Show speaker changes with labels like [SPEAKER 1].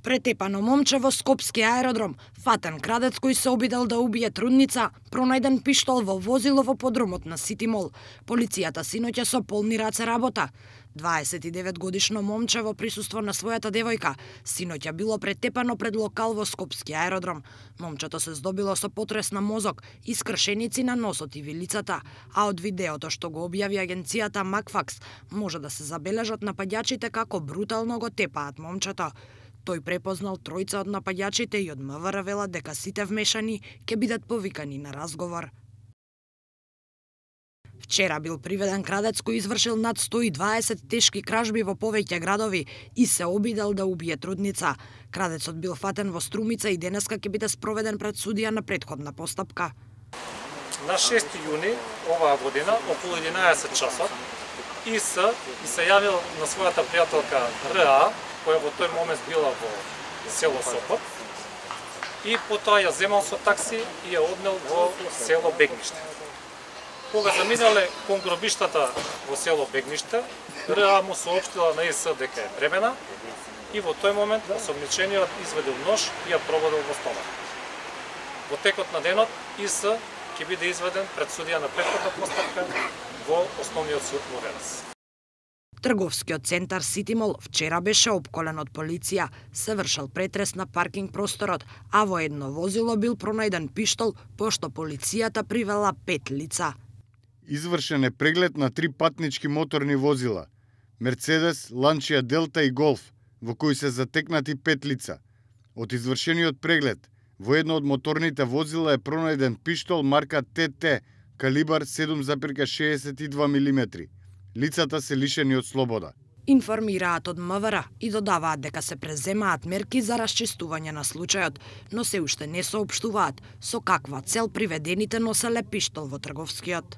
[SPEAKER 1] Претепано момче во Скопски аеродром, фатен крадец кој се обидел да убие трудница, пронајден пиштол во возило во подрумот на Сити Мол. Полицијата синоќа со полни раце работа. 29-годишно момче во присуство на својата девојка синоќа било претепано пред локал во Скопски аеродром. Момчето се здобило со потрес на мозок и скршеници на носот и вилицата, а од видеото што го објави агенцијата Макфакс може да се забележат напаѓачите како брутално го тепаат момчето. Тој препознал тројца од напаѓачите и од МВР велат дека сите вмешани ќе бидат повикани на разговор. Вчера бил приведен крадец кој извршил над 120 тешки кражби во повеќе градови и се обидел да убие трудница. Крадецот бил фатен во Струмица и денеска ќе биде спроведен пред судија на претходна постапка.
[SPEAKER 2] На 6 јуни оваа година, околу 11 часот, ИС се јавил на својата пријателка РА, која во тој момент била во село Сопот, и потоа ја земал со такси и ја однел во село Бегниште. Кога заминале кон гробиштата во село Бегниште, РА му соопштила на ИС дека е бремена и во тој момент осомничениот изведил нож и ја прободил во стомак. Во текот на денот ИС ќе биде изведен пред судија на претходна постапка во Основниот суд во Велес.
[SPEAKER 1] Трговскиот центар Сити Мол вчера беше опколен од полиција, се вршел претрес на паркинг просторот, а во едно возило бил пронајден пиштол, пошто полицијата привела 5 лица.
[SPEAKER 3] Извршен е преглед на 3 патнички моторни возила – Мерцедес, Ланчија Делта и Голф, во кои се затекнати 5 лица. Од извршениот преглед, во едно од моторните возила е пронајден пиштол марка ТТ, калибар 7,62 мм. Лицата се лишени од слобода.
[SPEAKER 1] Информираат од МВР и додаваат дека се преземаат мерки за расчистување на случајот, но се уште не соопштуваат со каква цел приведените носеле пиштол во трговскиот.